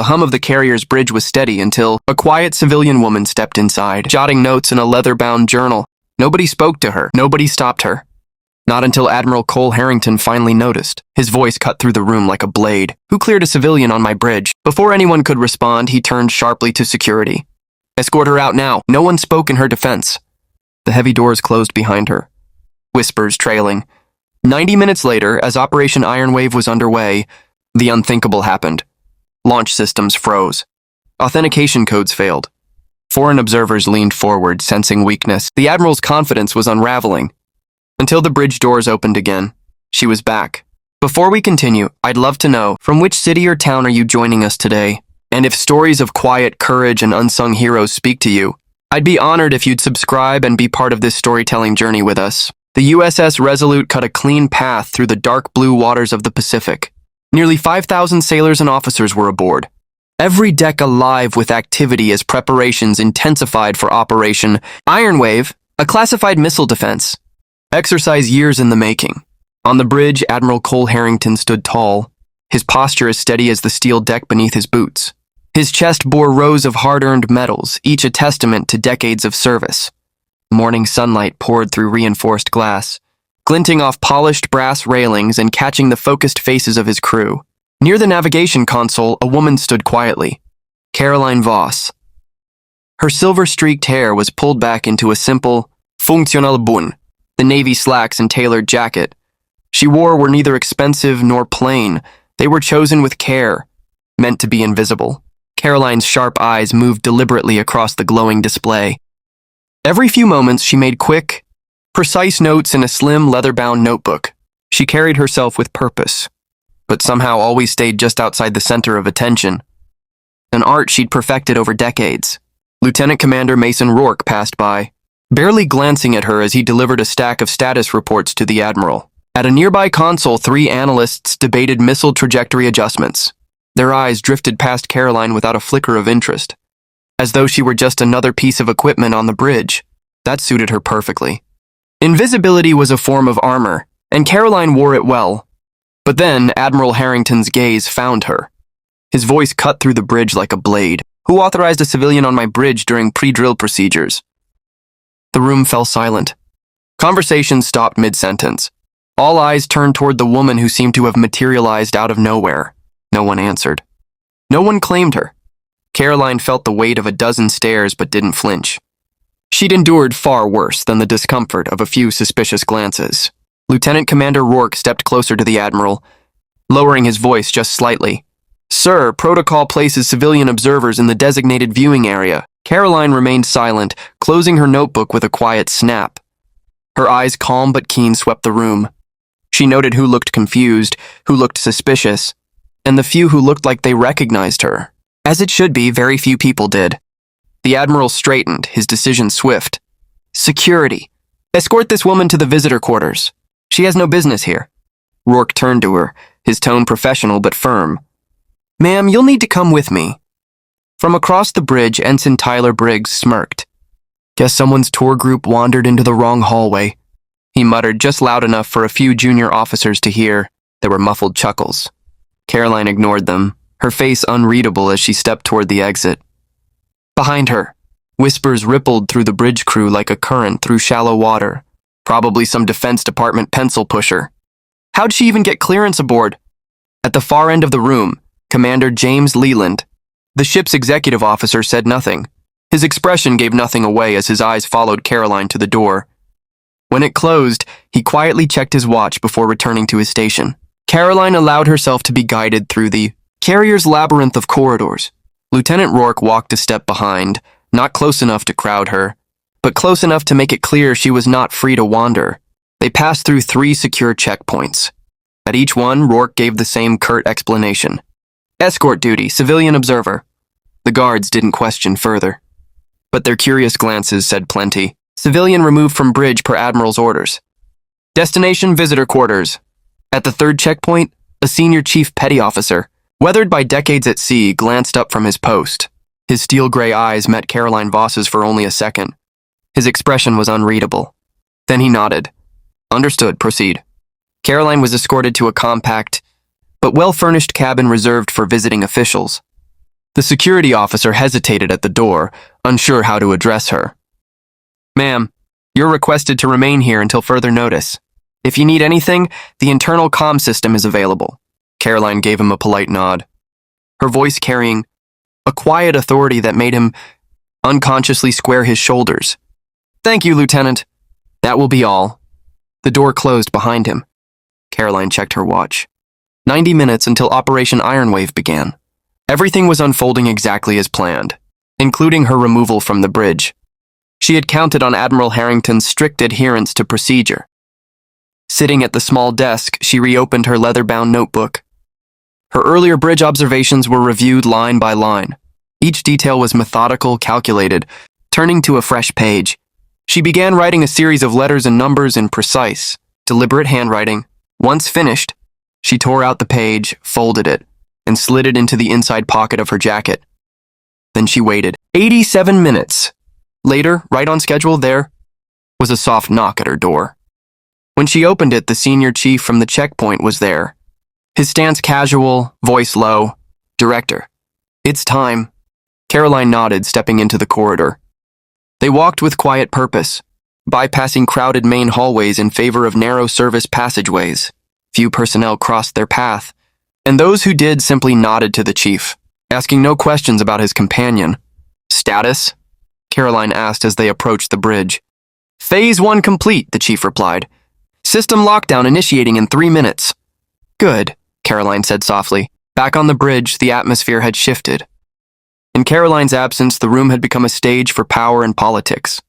hum of the carrier's bridge was steady until a quiet civilian woman stepped inside, jotting notes in a leather-bound journal. Nobody spoke to her. Nobody stopped her. Not until Admiral Cole Harrington finally noticed. His voice cut through the room like a blade. "Who cleared a civilian on my bridge?" Before anyone could respond, he turned sharply to security. "Escort her out now." No one spoke in her defense. The heavy doors closed behind her, whispers trailing. 90 minutes later, as Operation Ironwave was underway, the unthinkable happened. Launch systems froze. Authentication codes failed. Foreign observers leaned forward, sensing weakness. The Admiral's confidence was unraveling. Until the bridge doors opened again, she was back. "Before we continue, I'd love to know, from which city or town are you joining us today? And if stories of quiet courage and unsung heroes speak to you, I'd be honored if you'd subscribe and be part of this storytelling journey with us." The USS Resolute cut a clean path through the dark blue waters of the Pacific. Nearly 5,000 sailors and officers were aboard. Every deck alive with activity as preparations intensified for Operation Ironwave, a classified missile defense exercise years in the making. On the bridge, Admiral Cole Harrington stood tall, his posture as steady as the steel deck beneath his boots. His chest bore rows of hard-earned medals, each a testament to decades of service. Morning sunlight poured through reinforced glass, glinting off polished brass railings and catching the focused faces of his crew. Near the navigation console, a woman stood quietly. Caroline Voss. Her silver-streaked hair was pulled back into a simple, fictional bun, the navy slacks and tailored jacket she wore were neither expensive nor plain. They were chosen with care, meant to be invisible. Caroline's sharp eyes moved deliberately across the glowing display. Every few moments, she made quick, precise notes in a slim, leather-bound notebook. She carried herself with purpose, but somehow always stayed just outside the center of attention. An art she'd perfected over decades. Lieutenant Commander Mason Rourke passed by, barely glancing at her as he delivered a stack of status reports to the Admiral. At a nearby console, 3 analysts debated missile trajectory adjustments. Their eyes drifted past Caroline without a flicker of interest, as though she were just another piece of equipment on the bridge. That suited her perfectly. Invisibility was a form of armor, and Caroline wore it well. But then Admiral Harrington's gaze found her. His voice cut through the bridge like a blade. "Who authorized a civilian on my bridge during pre-drill procedures?" The room fell silent. Conversation stopped mid-sentence. All eyes turned toward the woman who seemed to have materialized out of nowhere. No one answered. No one claimed her. Caroline felt the weight of a dozen stares but didn't flinch. She'd endured far worse than the discomfort of a few suspicious glances. Lieutenant Commander Rourke stepped closer to the Admiral, lowering his voice just slightly. "Sir, protocol places civilian observers in the designated viewing area." Caroline remained silent, closing her notebook with a quiet snap. Her eyes, calm but keen, swept the room. She noted who looked confused, who looked suspicious, and the few who looked like they recognized her. As it should be, very few people did. The Admiral straightened, his decision swift. "Security. Escort this woman to the visitor quarters. She has no business here." Rourke turned to her, his tone professional but firm. "Ma'am, you'll need to come with me." From across the bridge, Ensign Tyler Briggs smirked. "Guess someone's tour group wandered into the wrong hallway," he muttered just loud enough for a few junior officers to hear. There were muffled chuckles. Caroline ignored them, her face unreadable as she stepped toward the exit. Behind her, whispers rippled through the bridge crew like a current through shallow water. Probably some Defense Department pencil pusher. How'd she even get clearance aboard? At the far end of the room, Commander James Leland, the ship's executive officer, said nothing. His expression gave nothing away as his eyes followed Caroline to the door. When it closed, he quietly checked his watch before returning to his station. Caroline allowed herself to be guided through the carrier's labyrinth of corridors. Lieutenant Rourke walked a step behind, not close enough to crowd her, but close enough to make it clear she was not free to wander. They passed through 3 secure checkpoints. At each one, Rourke gave the same curt explanation. "Escort duty, civilian observer." The guards didn't question further, but their curious glances said plenty. "Civilian removed from bridge per Admiral's orders. Destination visitor quarters." At the 3rd checkpoint, a senior chief petty officer, weathered by decades at sea, glanced up from his post. His steel-gray eyes met Caroline Voss's for only a second. His expression was unreadable. Then he nodded. "Understood, proceed." Caroline was escorted to a compact, but well-furnished cabin reserved for visiting officials. The security officer hesitated at the door, unsure how to address her. "Ma'am, you're requested to remain here until further notice. If you need anything, the internal comm system is available." Caroline gave him a polite nod, her voice carrying a quiet authority that made him unconsciously square his shoulders. "Thank you, Lieutenant. That will be all." The door closed behind him. Caroline checked her watch. 90 minutes until Operation Ironwave began. Everything was unfolding exactly as planned, including her removal from the bridge. She had counted on Admiral Harrington's strict adherence to procedure. Sitting at the small desk, she reopened her leather-bound notebook. Her earlier bridge observations were reviewed line by line. Each detail was methodical, calculated. Turning to a fresh page, she began writing a series of letters and numbers in precise, deliberate handwriting. Once finished, she tore out the page, folded it, and slid it into the inside pocket of her jacket. Then she waited. 87 minutes. Later, right on schedule, there was a soft knock at her door. When she opened it, the senior chief from the checkpoint was there. His stance casual, voice low. "Director, it's time." Caroline nodded, stepping into the corridor. They walked with quiet purpose, bypassing crowded main hallways in favor of narrow service passageways. Few personnel crossed their path, and those who did simply nodded to the chief, asking no questions about his companion. "Status?" Caroline asked as they approached the bridge. "Phase 1 complete," the chief replied. "System lockdown initiating in 3 minutes." "Good," Caroline said softly. Back on the bridge, the atmosphere had shifted. In Caroline's absence, the room had become a stage for power and politics.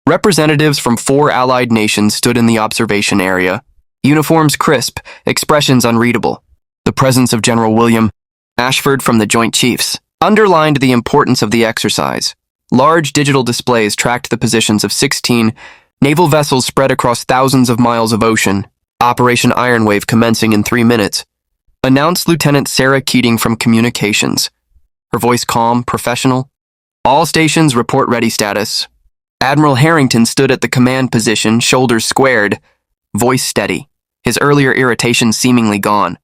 Representatives from 4 allied nations stood in the observation area, uniforms crisp, expressions unreadable. The presence of General William Ashford from the Joint Chiefs underlined the importance of the exercise. Large digital displays tracked the positions of 16 naval vessels spread across thousands of miles of ocean. Operation Ironwave commencing in 3 minutes, announced Lieutenant Sarah Keating from Communications. Her voice calm, professional. "All stations report ready status." Admiral Harrington stood at the command position, shoulders squared, voice steady, his earlier irritation seemingly gone.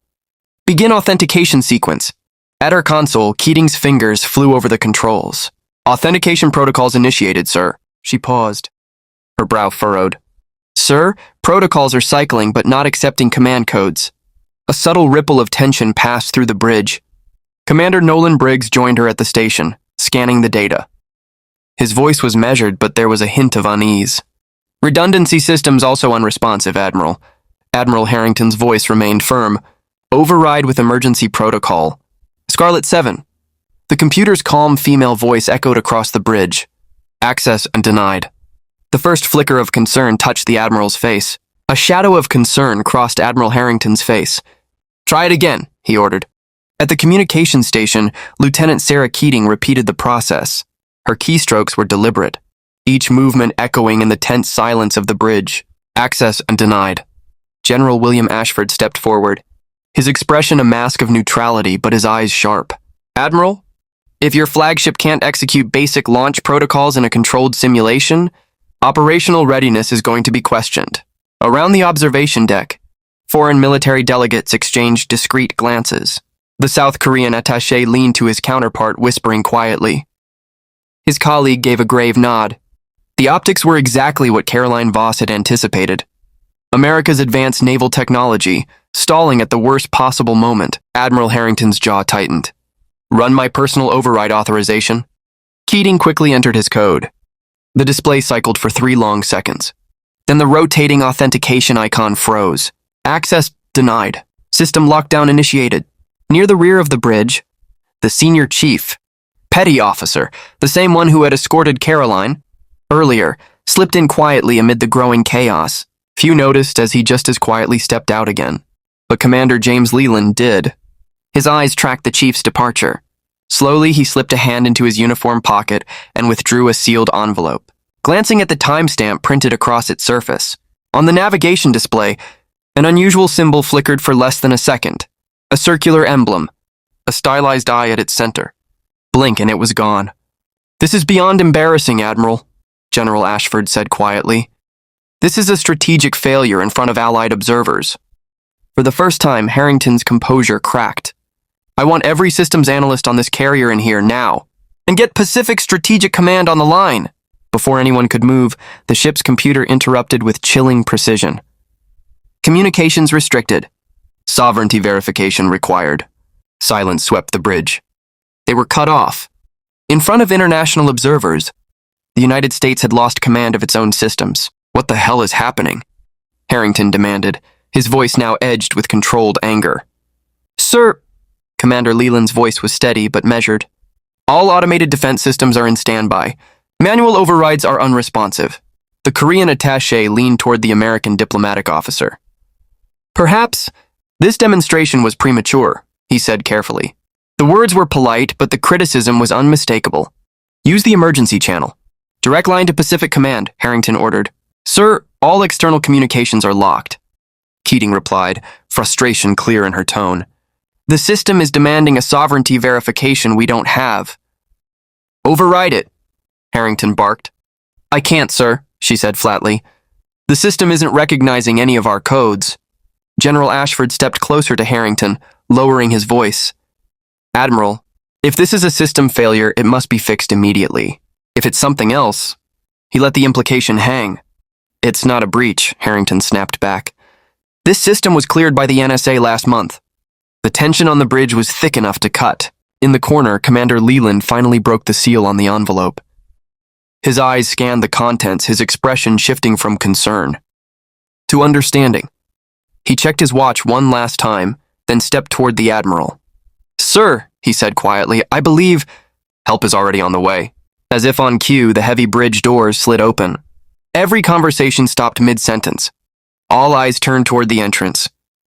"Begin authentication sequence." At her console, Keating's fingers flew over the controls. "Authentication protocols initiated, sir." She paused, her brow furrowed. "Sir, protocols are cycling but not accepting command codes." A subtle ripple of tension passed through the bridge. Commander Nolan Briggs joined her at the station, scanning the data. His voice was measured, but there was a hint of unease. "Redundancy systems also unresponsive, Admiral." Admiral Harrington's voice remained firm. "Override with emergency protocol." "Scarlet 7. The computer's calm female voice echoed across the bridge. "Access denied." The first flicker of concern touched the Admiral's face. A shadow of concern crossed Admiral Harrington's face. "Try it again," he ordered. At the communications station, Lieutenant Sarah Keating repeated the process. Her keystrokes were deliberate, each movement echoing in the tense silence of the bridge. "Access denied." General William Ashford stepped forward, his expression a mask of neutrality but his eyes sharp. "Admiral, if your flagship can't execute basic launch protocols in a controlled simulation, operational readiness is going to be questioned." Around the observation deck, foreign military delegates exchanged discreet glances. The South Korean attaché leaned to his counterpart, whispering quietly. His colleague gave a grave nod. The optics were exactly what Caroline Voss had anticipated. America's advanced naval technology, stalling at the worst possible moment. Admiral Harrington's jaw tightened. "Run my personal override authorization." Keating quickly entered his code. The display cycled for 3 long seconds. Then the rotating authentication icon froze. "Access denied. System lockdown initiated." Near the rear of the bridge, the senior chief, petty officer, the same one who had escorted Caroline earlier, slipped in quietly amid the growing chaos. Few noticed as he just as quietly stepped out again. But Commander James Leland did. His eyes tracked the chief's departure. Slowly, he slipped a hand into his uniform pocket and withdrew a sealed envelope. Glancing at the timestamp printed across its surface, on the navigation display, an unusual symbol flickered for less than a second. A circular emblem, a stylized eye at its center. Blink and it was gone. "This is beyond embarrassing, Admiral," General Ashford said quietly. "This is a strategic failure in front of Allied observers." For the first time, Harrington's composure cracked. I want every systems analyst on this carrier in here now. And get Pacific Strategic Command on the line." Before anyone could move, the ship's computer interrupted with chilling precision. "Communications restricted. Sovereignty verification required." Silence swept the bridge. They were cut off. In front of international observers, the United States had lost command of its own systems. "What the hell is happening?" Harrington demanded, his voice now edged with controlled anger. "Sir," Commander Leland's voice was steady but measured. "All automated defense systems are in standby. Manual overrides are unresponsive." The Korean attaché leaned toward the American diplomatic officer. "Perhaps this demonstration was premature," he said carefully. The words were polite, but the criticism was unmistakable. "Use the emergency channel. Direct line to Pacific Command," Harrington ordered. "Sir, all external communications are locked," Keating replied, frustration clear in her tone. "The system is demanding a sovereignty verification we don't have." "Override it," Harrington barked. "I can't, sir," she said flatly. "The system isn't recognizing any of our codes." General Ashford stepped closer to Harrington, lowering his voice. "Admiral, if this is a system failure, it must be fixed immediately. If it's something else..." He let the implication hang. "It's not a breach," Harrington snapped back. "This system was cleared by the NSA last month." The tension on the bridge was thick enough to cut. In the corner, Commander Leland finally broke the seal on the envelope. His eyes scanned the contents, his expression shifting from concern to understanding. He checked his watch one last time, then stepped toward the Admiral. "Sir," he said quietly, "I believe help is already on the way." As if on cue, the heavy bridge doors slid open. Every conversation stopped mid-sentence. All eyes turned toward the entrance.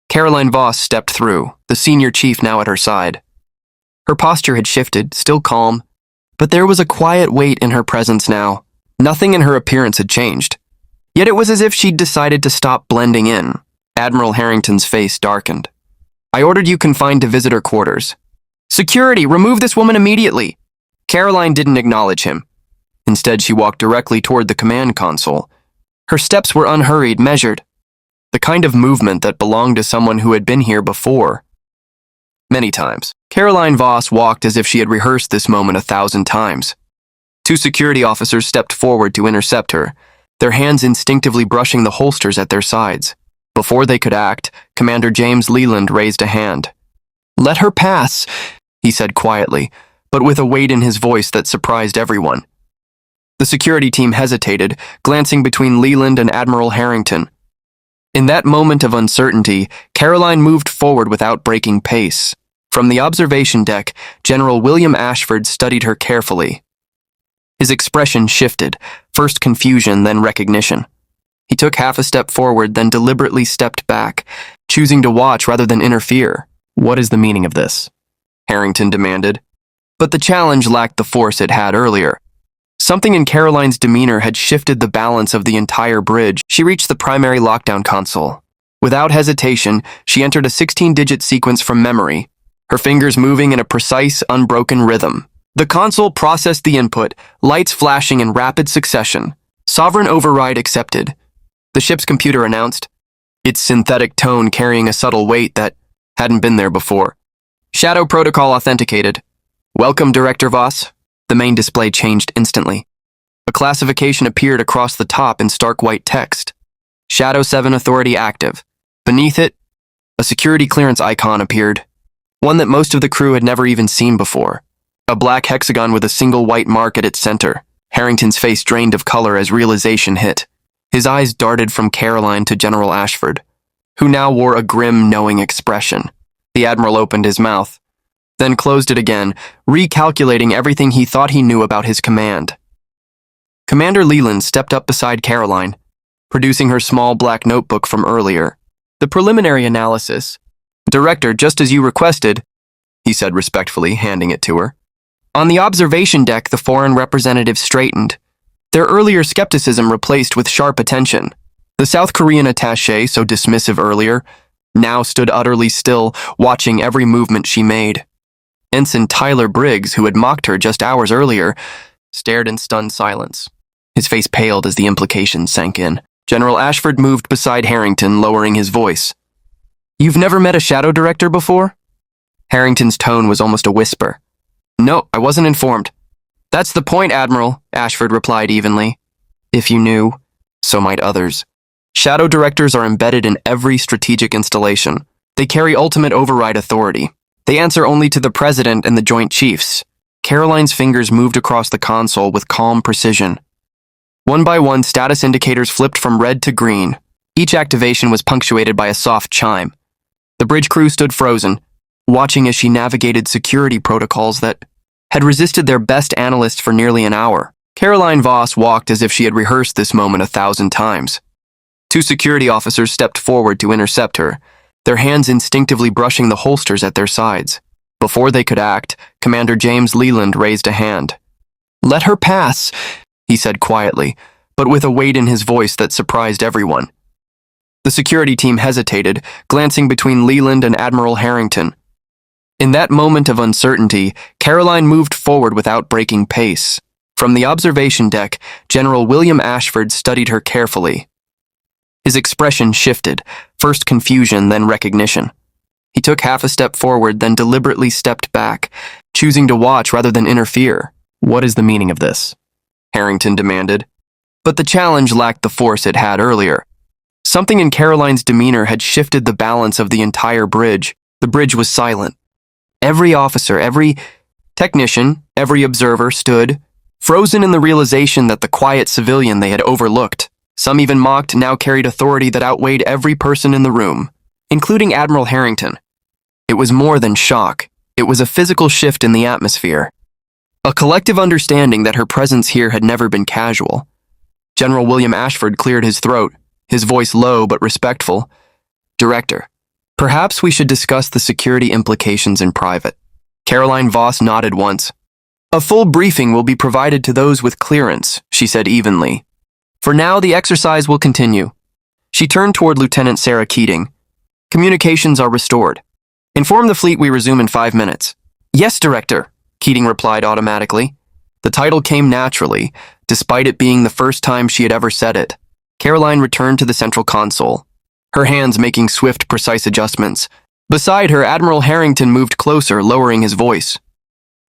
Caroline Voss stepped through, the senior chief now at her side. Her posture had shifted, still calm, but there was a quiet weight in her presence now. Nothing in her appearance had changed. Yet it was as if she'd decided to stop blending in. Admiral Harrington's face darkened. "I ordered you confined to visitor quarters." "Security, remove this woman immediately!" Caroline didn't acknowledge him. Instead, she walked directly toward the command console. Her steps were unhurried, measured. The kind of movement that belonged to someone who had been here before. Many times. Caroline Voss walked as if she had rehearsed this moment 1,000 times. Two security officers stepped forward to intercept her, their hands instinctively brushing the holsters at their sides. Before they could act, Commander James Leland raised a hand. "Let her pass," he said quietly, but with a weight in his voice that surprised everyone. The security team hesitated, glancing between Leland and Admiral Harrington. In that moment of uncertainty, Caroline moved forward without breaking pace. From the observation deck, General William Ashford studied her carefully. His expression shifted, first confusion, then recognition. He took half a step forward, then deliberately stepped back, choosing to watch rather than interfere. "What is the meaning of this?" Harrington demanded. But the challenge lacked the force it had earlier. Something in Caroline's demeanor had shifted the balance of the entire bridge. She reached the primary lockdown console. Without hesitation, she entered a 16-digit sequence from memory, her fingers moving in a precise, unbroken rhythm. The console processed the input, lights flashing in rapid succession. "Sovereign override accepted," the ship's computer announced, its synthetic tone carrying a subtle weight that hadn't been there before. "Shadow protocol authenticated. Welcome, Director Voss." The main display changed instantly. A classification appeared across the top in stark white text. "Shadow 7 authority active." Beneath it, a security clearance icon appeared, one that most of the crew had never even seen before. A black hexagon with a single white mark at its center. Harrington's face drained of color as realization hit. His eyes darted from Caroline to General Ashford, who now wore a grim, knowing expression. The Admiral opened his mouth, then closed it again, recalculating everything he thought he knew about his command. Commander Leland stepped up beside Caroline, producing her small black notebook from earlier. "The preliminary analysis. Director, just as you requested," he said respectfully, handing it to her. On the observation deck, the foreign representatives straightened, their earlier skepticism replaced with sharp attention. The South Korean attaché, so dismissive earlier, now stood utterly still, watching every movement she made. Ensign Tyler Briggs, who had mocked her just hours earlier, stared in stunned silence. His face paled as the implications sank in. General Ashford moved beside Harrington, lowering his voice. "You've never met a shadow director before?" Harrington's tone was almost a whisper. No, I wasn't informed. That's the point, Admiral, Ashford replied evenly. If you knew, so might others. Shadow directors are embedded in every strategic installation. They carry ultimate override authority. They answer only to the President and the Joint Chiefs. Caroline's fingers moved across the console with calm precision. One by one, status indicators flipped from red to green. Each activation was punctuated by a soft chime. The bridge crew stood frozen, watching as she navigated security protocols that had resisted their best analysts for nearly an hour. Caroline Voss walked as if she had rehearsed this moment 1,000 times. Two security officers stepped forward to intercept her, their hands instinctively brushing the holsters at their sides. Before they could act, Commander James Leland raised a hand. "Let her pass," he said quietly, but with a weight in his voice that surprised everyone. The security team hesitated, glancing between Leland and Admiral Harrington. In that moment of uncertainty, Caroline moved forward without breaking pace. From the observation deck, General William Ashford studied her carefully. His expression shifted, first confusion, then recognition. He took half a step forward, then deliberately stepped back, choosing to watch rather than interfere. "What is the meaning of this?" Harrington demanded. But the challenge lacked the force it had earlier. Something in Caroline's demeanor had shifted the balance of the entire bridge. The bridge was silent. Every officer, every technician, every observer stood, frozen in the realization that the quiet civilian they had overlooked, some even mocked, now carried authority that outweighed every person in the room, including Admiral Harrington. It was more than shock. It was a physical shift in the atmosphere. A collective understanding that her presence here had never been casual. General William Ashford cleared his throat, his voice low but respectful. "Director, perhaps we should discuss the security implications in private." Caroline Voss nodded once. "A full briefing will be provided to those with clearance," she said evenly. "For now, the exercise will continue." She turned toward Lieutenant Sarah Keating. "Communications are restored. Inform the fleet we resume in 5 minutes." "Yes, Director," Keating replied automatically. The title came naturally, despite it being the first time she had ever said it. Caroline returned to the central console, her hands making swift, precise adjustments. Beside her, Admiral Harrington moved closer, lowering his voice.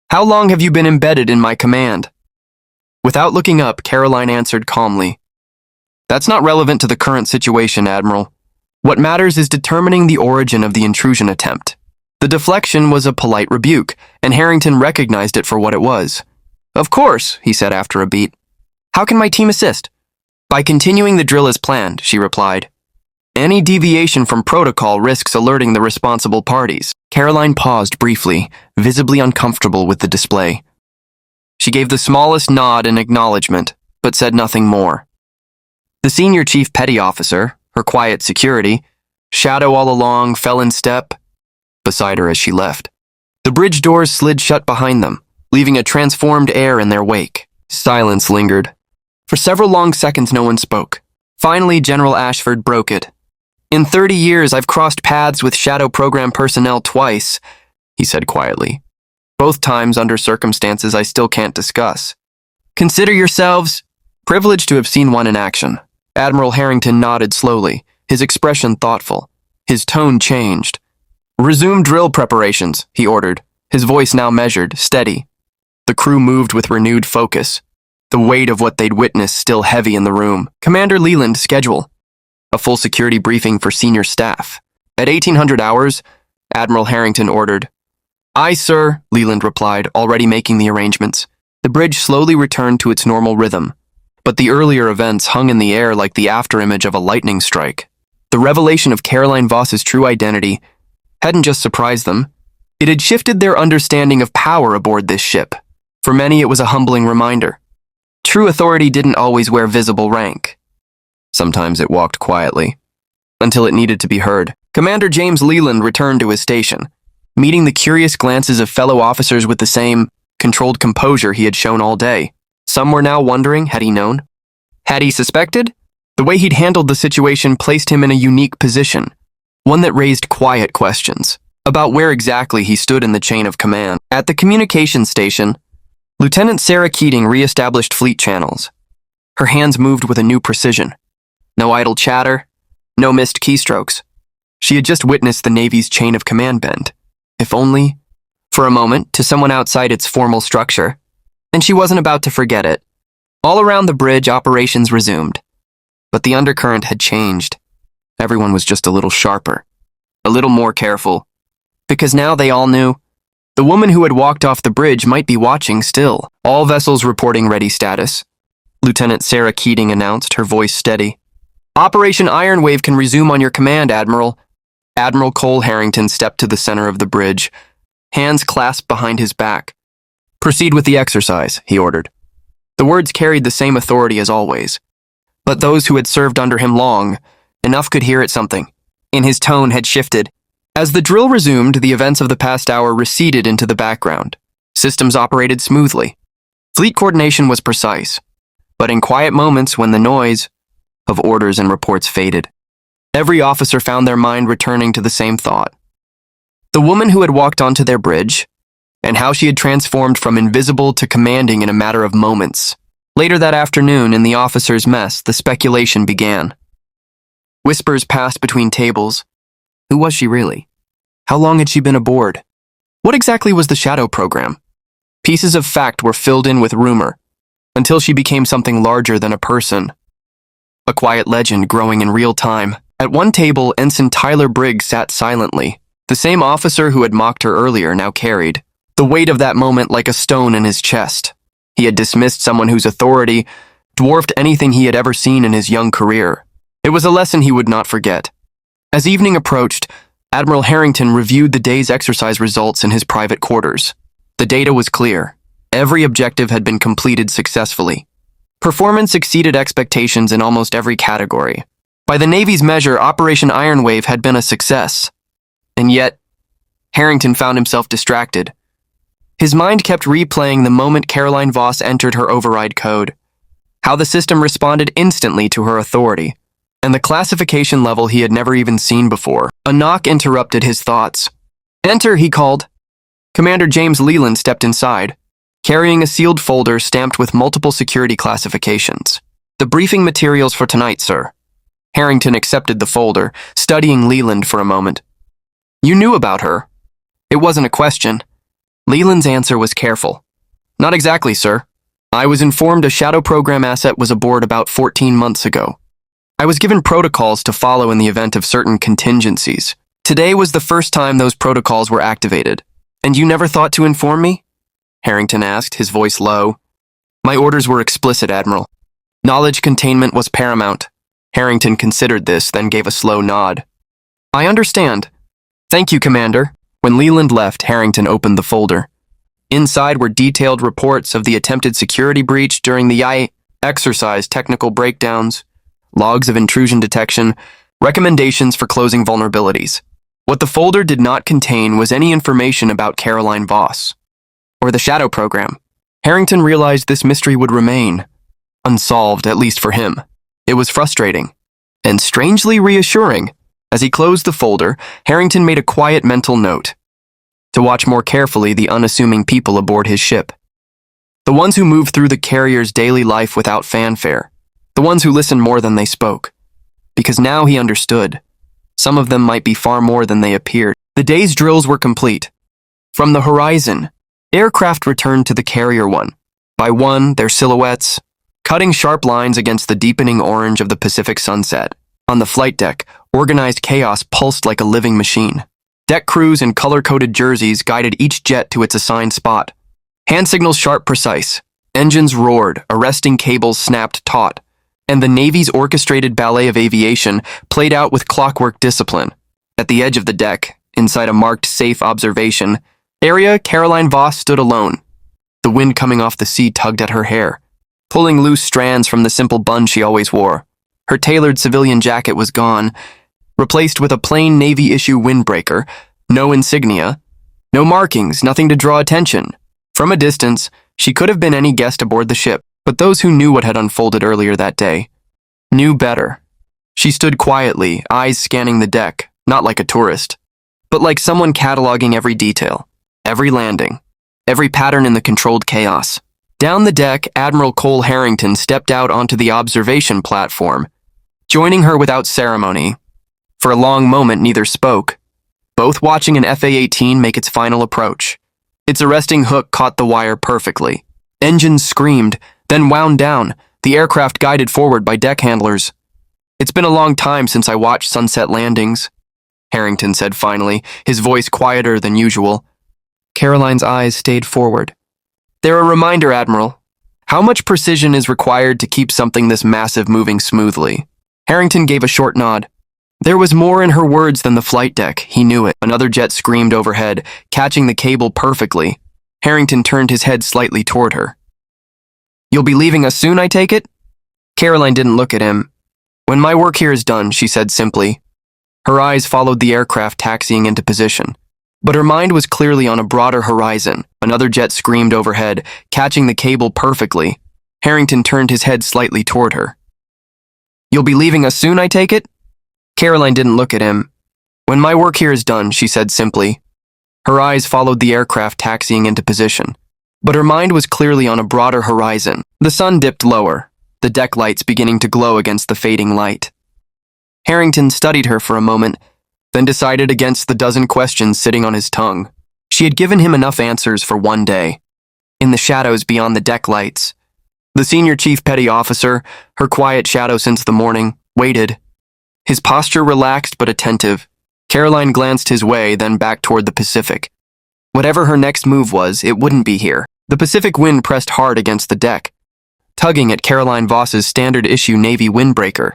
"How long have you been embedded in my command?" Without looking up, Caroline answered calmly. "That's not relevant to the current situation, Admiral. What matters is determining the origin of the intrusion attempt." The deflection was a polite rebuke, and Harrington recognized it for what it was. "Of course," he said after a beat. "How can my team assist?" "By continuing the drill as planned," she replied. "Any deviation from protocol risks alerting the responsible parties." Caroline paused briefly, visibly uncomfortable with the display. She gave the smallest nod in acknowledgement, but said nothing more. The senior chief petty officer, her quiet security, shadow all along, fell in step beside her as she left. The bridge doors slid shut behind them, leaving a transformed air in their wake. Silence lingered. For several long seconds, no one spoke. Finally, General Ashford broke it. "In 30 years, I've crossed paths with Shadow Program personnel twice," he said quietly. "Both times under circumstances I still can't discuss. Consider yourselves privileged to have seen one in action." Admiral Harrington nodded slowly, his expression thoughtful. His tone changed. "Resume drill preparations," he ordered, his voice now measured, steady. The crew moved with renewed focus, the weight of what they'd witnessed still heavy in the room. "Commander Leland, schedule a full security briefing for senior staff. At 1800 hours, Admiral Harrington ordered. "Aye, sir," Leland replied, already making the arrangements. The bridge slowly returned to its normal rhythm, but the earlier events hung in the air like the afterimage of a lightning strike. The revelation of Caroline Voss's true identity hadn't just surprised them, it had shifted their understanding of power aboard this ship. For many, it was a humbling reminder. True authority didn't always wear visible rank. Sometimes it walked quietly, until it needed to be heard. Commander James Leland returned to his station, meeting the curious glances of fellow officers with the same controlled composure he had shown all day. Some were now wondering, had he known? Had he suspected? The way he'd handled the situation placed him in a unique position, one that raised quiet questions about where exactly he stood in the chain of command. At the communications station, Lieutenant Sarah Keating re-established fleet channels. Her hands moved with a new precision. No idle chatter, no missed keystrokes. She had just witnessed the Navy's chain of command bend. if only for a moment, to someone outside its formal structure, and she wasn't about to forget it. All around the bridge, operations resumed. But the undercurrent had changed. Everyone was just a little sharper, a little more careful, because now they all knew the woman who had walked off the bridge might be watching still. All vessels reporting ready status. Lieutenant Sarah Keating announced, her voice steady. Operation Ironwave can resume on your command, Admiral. Admiral Cole Harrington stepped to the center of the bridge, hands clasped behind his back. Proceed with the exercise, he ordered. The words carried the same authority as always. But those who had served under him long, enough could hear it something. In his tone had shifted. As the drill resumed, the events of the past hour receded into the background. Systems operated smoothly. Fleet coordination was precise. But in quiet moments when the noise of orders and reports faded, every officer found their mind returning to the same thought. The woman who had walked onto their bridge, and how she had transformed from invisible to commanding in a matter of moments. Later that afternoon, in the officers' mess, the speculation began. Whispers passed between tables. Who was she really? How long had she been aboard? What exactly was the shadow program? Pieces of fact were filled in with rumor, until she became something larger than a person. A quiet legend growing in real time. At one table, Ensign Tyler Briggs sat silently. The same officer who had mocked her earlier now carried the weight of that moment like a stone in his chest. He had dismissed someone whose authority dwarfed anything he had ever seen in his young career. It was a lesson he would not forget. As evening approached, Admiral Harrington reviewed the day's exercise results in his private quarters. The data was clear. Every objective had been completed successfully. Performance exceeded expectations in almost every category. By the Navy's measure, Operation Ironwave had been a success. And yet, Harrington found himself distracted. His mind kept replaying the moment Caroline Voss entered her override code, how the system responded instantly to her authority, and the classification level he had never even seen before. A knock interrupted his thoughts. Enter, he called. Commander James Leland stepped inside, carrying a sealed folder stamped with multiple security classifications. The briefing materials for tonight, sir. Harrington accepted the folder, studying Leland for a moment. You knew about her. It wasn't a question. Leland's answer was careful. Not exactly, sir. I was informed a shadow program asset was aboard about 14 months ago. I was given protocols to follow in the event of certain contingencies. Today was the first time those protocols were activated. And you never thought to inform me? Harrington asked, his voice low. My orders were explicit, Admiral. Knowledge containment was paramount. Harrington considered this, then gave a slow nod. I understand. Thank you, Commander. When Leland left, Harrington opened the folder. Inside were detailed reports of the attempted security breach during the exercise, technical breakdowns, logs of intrusion detection, recommendations for closing vulnerabilities. What the folder did not contain was any information about Caroline Voss, or the shadow program. Harrington realized this mystery would remain unsolved, at least for him. It was frustrating and strangely reassuring. As he closed the folder, Harrington made a quiet mental note to watch more carefully the unassuming people aboard his ship. The ones who moved through the carrier's daily life without fanfare. The ones who listened more than they spoke. Because now he understood. Some of them might be far more than they appeared. The day's drills were complete. From the horizon, aircraft returned to the carrier one by one, their silhouettes cutting sharp lines against the deepening orange of the Pacific sunset. On the flight deck, organized chaos pulsed like a living machine. Deck crews in color-coded jerseys guided each jet to its assigned spot. Hand signals sharp, precise. Engines roared, arresting cables snapped taut, and the Navy's orchestrated ballet of aviation played out with clockwork discipline. At the edge of the deck, inside a marked safe observation area, Caroline Voss stood alone. The wind coming off the sea tugged at her hair, pulling loose strands from the simple bun she always wore. Her tailored civilian jacket was gone, replaced with a plain Navy-issue windbreaker, no insignia, no markings, nothing to draw attention. From a distance, she could have been any guest aboard the ship, but those who knew what had unfolded earlier that day knew better. She stood quietly, eyes scanning the deck, not like a tourist, but like someone cataloging every detail, every landing, every pattern in the controlled chaos. Down the deck, Admiral Cole Harrington stepped out onto the observation platform, joining her without ceremony. For a long moment, neither spoke. both watching an FA-18 make its final approach. Its arresting hook caught the wire perfectly. Engines screamed, then wound down, the aircraft guided forward by deck handlers. "It's been a long time since I watched sunset landings," Harrington said finally, his voice quieter than usual. Caroline's eyes stayed forward. "They're a reminder, Admiral. How much precision is required to keep something this massive moving smoothly?" Harrington gave a short nod. There was more in her words than the flight deck, he knew it. Another jet screamed overhead, catching the cable perfectly. Harrington turned his head slightly toward her. "You'll be leaving us soon, I take it?" Caroline didn't look at him. "When my work here is done," she said simply. Her eyes followed the aircraft taxiing into position. But her mind was clearly on a broader horizon. Another jet screamed overhead, catching the cable perfectly. Harrington turned his head slightly toward her. "You'll be leaving us soon, I take it?" Caroline didn't look at him. "When my work here is done," she said simply. Her eyes followed the aircraft taxiing into position. But her mind was clearly on a broader horizon. The sun dipped lower, the deck lights beginning to glow against the fading light. Harrington studied her for a moment, then decided against the dozen questions sitting on his tongue. She had given him enough answers for one day. In the shadows beyond the deck lights, the senior chief petty officer, her quiet shadow since the morning, waited. His posture relaxed but attentive. Caroline glanced his way, then back toward the Pacific. Whatever her next move was, it wouldn't be here. The Pacific wind pressed hard against the deck, tugging at Caroline Voss's standard-issue Navy windbreaker.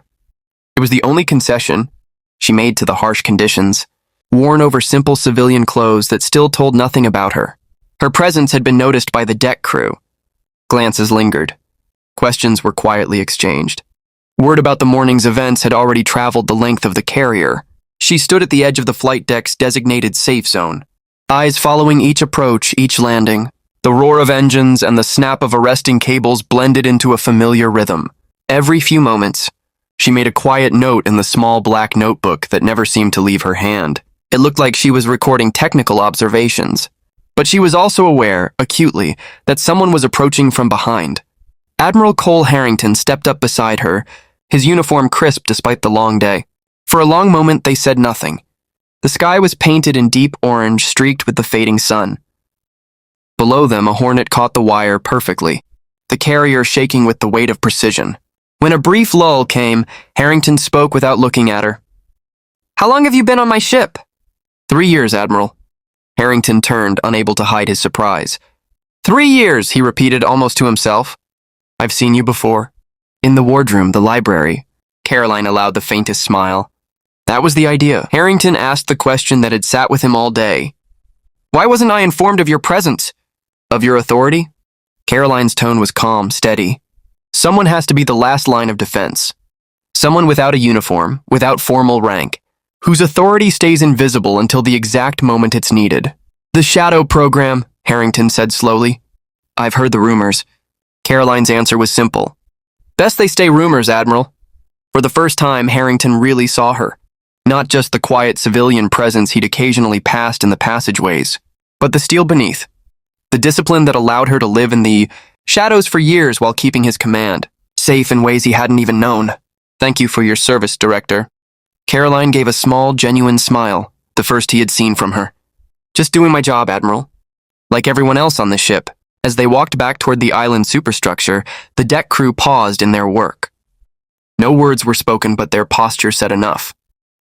It was the only concession she made to the harsh conditions, worn over simple civilian clothes that still told nothing about her. Her presence had been noticed by the deck crew. Glances lingered. Questions were quietly exchanged. Word about the morning's events had already traveled the length of the carrier. She stood at the edge of the flight deck's designated safe zone, eyes following each approach, each landing. The roar of engines and the snap of arresting cables blended into a familiar rhythm. Every few moments, she made a quiet note in the small black notebook that never seemed to leave her hand. It looked like she was recording technical observations. But she was also aware, acutely, that someone was approaching from behind. Admiral Cole Harrington stepped up beside her, his uniform crisp despite the long day. For a long moment, they said nothing. The sky was painted in deep orange, streaked with the fading sun. Below them, a hornet caught the wire perfectly, the carrier shaking with the weight of precision. When a brief lull came, Harrington spoke without looking at her. "How long have you been on my ship?" "3 years, Admiral." Harrington turned, unable to hide his surprise. 3 years, he repeated almost to himself. "I've seen you before." "In the wardroom, the library." Caroline allowed the faintest smile. That was the idea. Harrington asked the question that had sat with him all day. "Why wasn't I informed of your presence? Of your authority?" Caroline's tone was calm, steady. Someone has to be the last line of defense. Someone without a uniform, without formal rank, whose authority stays invisible until the exact moment it's needed. "The shadow program," Harrington said slowly. "I've heard the rumors." Caroline's answer was simple. "Best they stay rumors, Admiral." For the first time, Harrington really saw her. Not just the quiet civilian presence he'd occasionally passed in the passageways, but the steel beneath. The discipline that allowed her to live in the shadows for years while keeping his command, safe in ways he hadn't even known. "Thank you for your service, Director." Caroline gave a small, genuine smile, the first he had seen from her. "Just doing my job, Admiral." Like everyone else on the ship, as they walked back toward the island superstructure, the deck crew paused in their work. No words were spoken, but their posture said enough.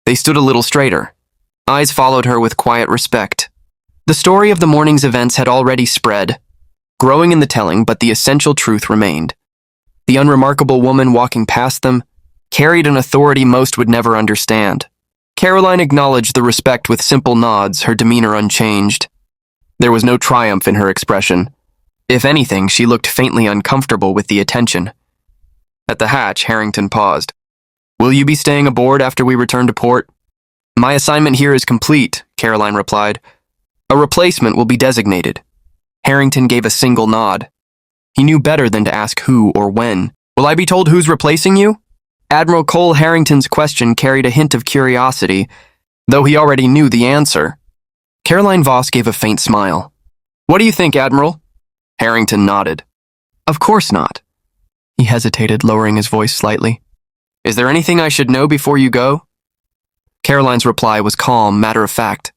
They stood a little straighter. Eyes followed her with quiet respect. The story of the morning's events had already spread, growing in the telling, but the essential truth remained. The unremarkable woman walking past them carried an authority most would never understand. Caroline acknowledged the respect with simple nods, her demeanor unchanged. There was no triumph in her expression. If anything, she looked faintly uncomfortable with the attention. At the hatch, Harrington paused. "Will you be staying aboard after we return to port?" "My assignment here is complete," Caroline replied. "A replacement will be designated." Harrington gave a single nod. He knew better than to ask who or when. "Will I be told who's replacing you?" Admiral Cole Harrington's question carried a hint of curiosity, though he already knew the answer. Caroline Voss gave a faint smile. "What do you think, Admiral?" Harrington nodded. "Of course not." He hesitated, lowering his voice slightly. "Is there anything I should know before you go?" Caroline's reply was calm, matter-of-fact.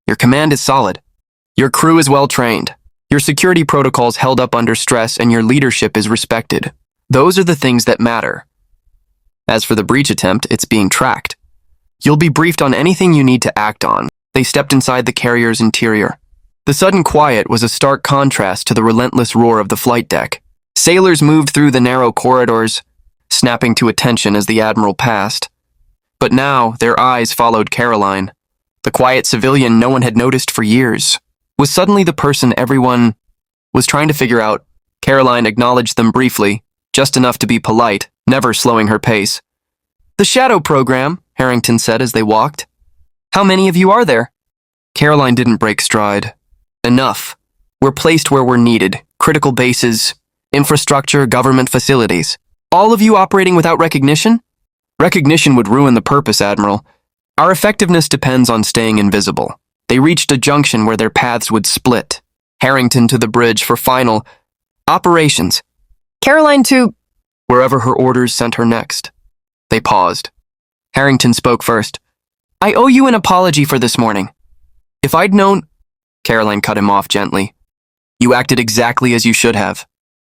Your command is solid. Your crew is well trained. Your security protocols held up under stress, and your leadership is respected. Those are the things that matter. As for the breach attempt, it's being tracked. You'll be briefed on anything you need to act on. They stepped inside the carrier's interior. The sudden quiet was a stark contrast to the relentless roar of the flight deck. Sailors moved through the narrow corridors, snapping to attention as the Admiral passed. But now, their eyes followed Caroline. The quiet civilian no one had noticed for years was suddenly the person everyone was trying to figure out. Caroline acknowledged them briefly, just enough to be polite, never slowing her pace. "The Shadow Program," Harrington said as they walked. "How many of you are there?" Caroline didn't break stride. "Enough. We're placed where we're needed. Critical bases, infrastructure, government facilities. All of you operating without recognition? Recognition would ruin the purpose, Admiral. Our effectiveness depends on staying invisible." They reached a junction where their paths would split. Harrington to the bridge for final operations. Caroline to wherever her orders sent her next. They paused. Harrington spoke first. "I owe you an apology for this morning. If I'd known—" Caroline cut him off gently. "You acted exactly as you should have.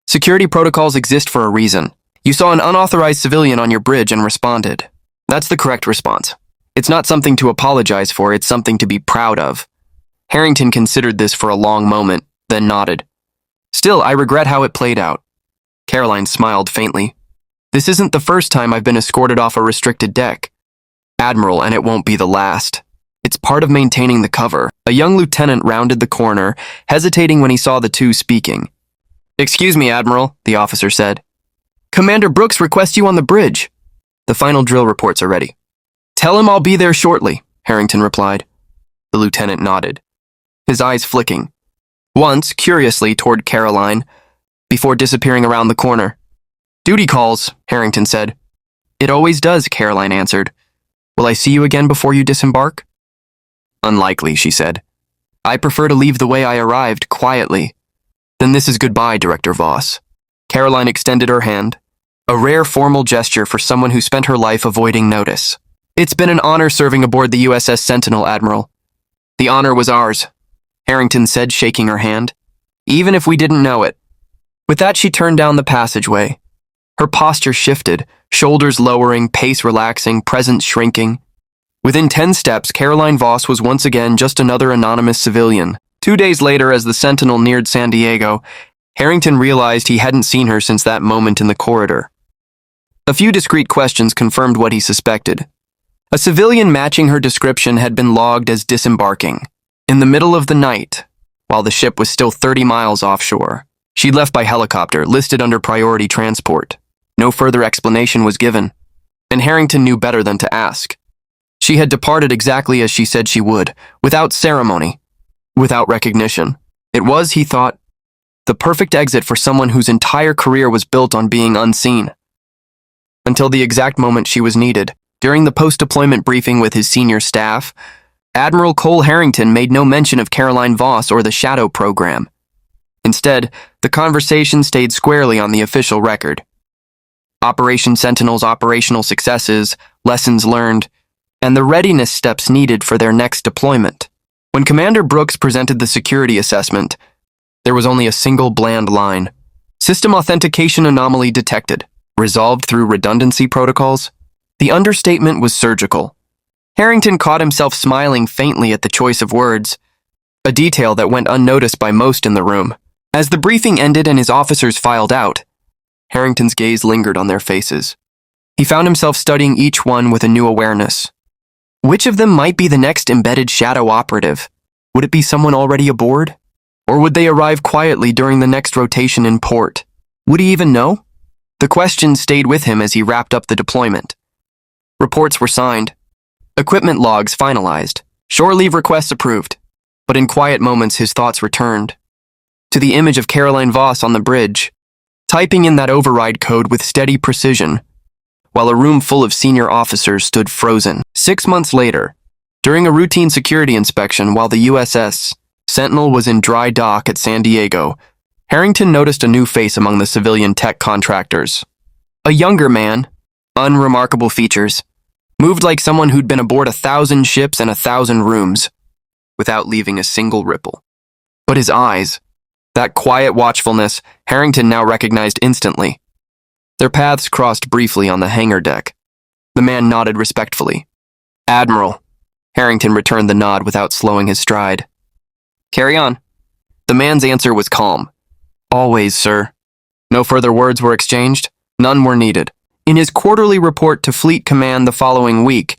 Security protocols exist for a reason. You saw an unauthorized civilian on your bridge and responded. That's the correct response. It's not something to apologize for, it's something to be proud of." Harrington considered this for a long moment, then nodded. "Still, I regret how it played out." Caroline smiled faintly. "This isn't the first time I've been escorted off a restricted deck, Admiral, and it won't be the last. It's part of maintaining the cover." A young lieutenant rounded the corner, hesitating when he saw the two speaking. "Excuse me, Admiral," the officer said. "Commander Brooks requests you on the bridge. The final drill reports are ready." "Tell him I'll be there shortly," Harrington replied. The lieutenant nodded, his eyes flicking, once curiously toward Caroline, before disappearing around the corner. "Duty calls," Harrington said. "It always does," Caroline answered. "Will I see you again before you disembark?" "Unlikely," she said. "I prefer to leave the way I arrived, quietly." "Then this is goodbye, Director Voss." Caroline extended her hand, a rare formal gesture for someone who spent her life avoiding notice. "It's been an honor serving aboard the USS Sentinel, Admiral." "The honor was ours," Harrington said, shaking her hand. "Even if we didn't know it." With that, she turned down the passageway. Her posture shifted, shoulders lowering, pace relaxing, presence shrinking. Within 10 steps, Caroline Voss was once again just another anonymous civilian. 2 days later, as the Sentinel neared San Diego, Harrington realized he hadn't seen her since that moment in the corridor. A few discreet questions confirmed what he suspected. A civilian matching her description had been logged as disembarking, in the middle of the night, while the ship was still 30 miles offshore. She'd left by helicopter, listed under priority transport. No further explanation was given, and Harrington knew better than to ask. She had departed exactly as she said she would, without ceremony, without recognition. It was, he thought, the perfect exit for someone whose entire career was built on being unseen. Until the exact moment she was needed. During the post-deployment briefing with his senior staff, Admiral Cole Harrington made no mention of Caroline Voss or the Shadow Program. Instead, the conversation stayed squarely on the official record. Operation Sentinel's operational successes, lessons learned, and the readiness steps needed for their next deployment. When Commander Brooks presented the security assessment, there was only a single bland line. "System authentication anomaly detected. Resolved through redundancy protocols." The understatement was surgical. Harrington caught himself smiling faintly at the choice of words, a detail that went unnoticed by most in the room. As the briefing ended and his officers filed out, Harrington's gaze lingered on their faces. He found himself studying each one with a new awareness. Which of them might be the next embedded shadow operative? Would it be someone already aboard? Or would they arrive quietly during the next rotation in port? Would he even know? The question stayed with him as he wrapped up the deployment. Reports were signed. Equipment logs finalized. Shore leave requests approved. But in quiet moments, his thoughts returned to the image of Caroline Voss on the bridge, typing in that override code with steady precision, while a room full of senior officers stood frozen. 6 months later, during a routine security inspection while the USS Sentinel was in dry dock at San Diego, Harrington noticed a new face among the civilian tech contractors. A younger man, unremarkable features, moved like someone who'd been aboard 1,000 ships and 1,000 rooms. without leaving a single ripple. But his eyes, that quiet watchfulness, Harrington now recognized instantly. Their paths crossed briefly on the hangar deck. The man nodded respectfully. "Admiral." Harrington returned the nod without slowing his stride. "Carry on." The man's answer was calm. "Always, sir." No further words were exchanged. None were needed. In his quarterly report to Fleet Command the following week,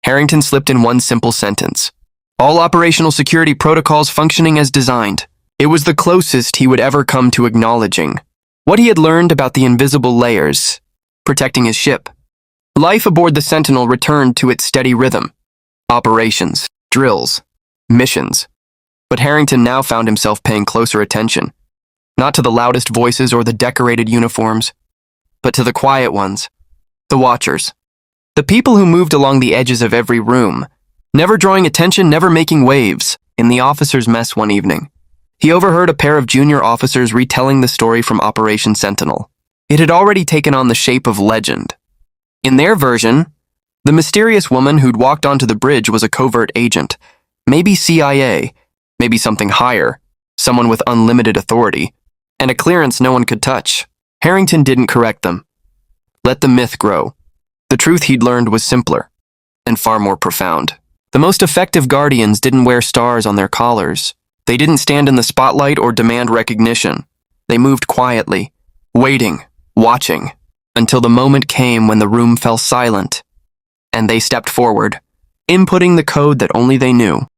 Harrington slipped in one simple sentence. "All operational security protocols functioning as designed." It was the closest he would ever come to acknowledging what he had learned about the invisible layers protecting his ship. Life aboard the Sentinel returned to its steady rhythm. Operations, drills, missions. But Harrington now found himself paying closer attention, not to the loudest voices or the decorated uniforms, but to the quiet ones, the watchers, the people who moved along the edges of every room, never drawing attention, never making waves. In the officers' mess one evening, he overheard a pair of junior officers retelling the story from Operation Sentinel. It had already taken on the shape of legend. In their version, the mysterious woman who'd walked onto the bridge was a covert agent, maybe CIA, maybe something higher, someone with unlimited authority, and a clearance no one could touch. Harrington didn't correct them. Let the myth grow. The truth he'd learned was simpler, and far more profound. The most effective guardians didn't wear stars on their collars. They didn't stand in the spotlight or demand recognition. They moved quietly, waiting, watching, until the moment came when the room fell silent, and they stepped forward, inputting the code that only they knew.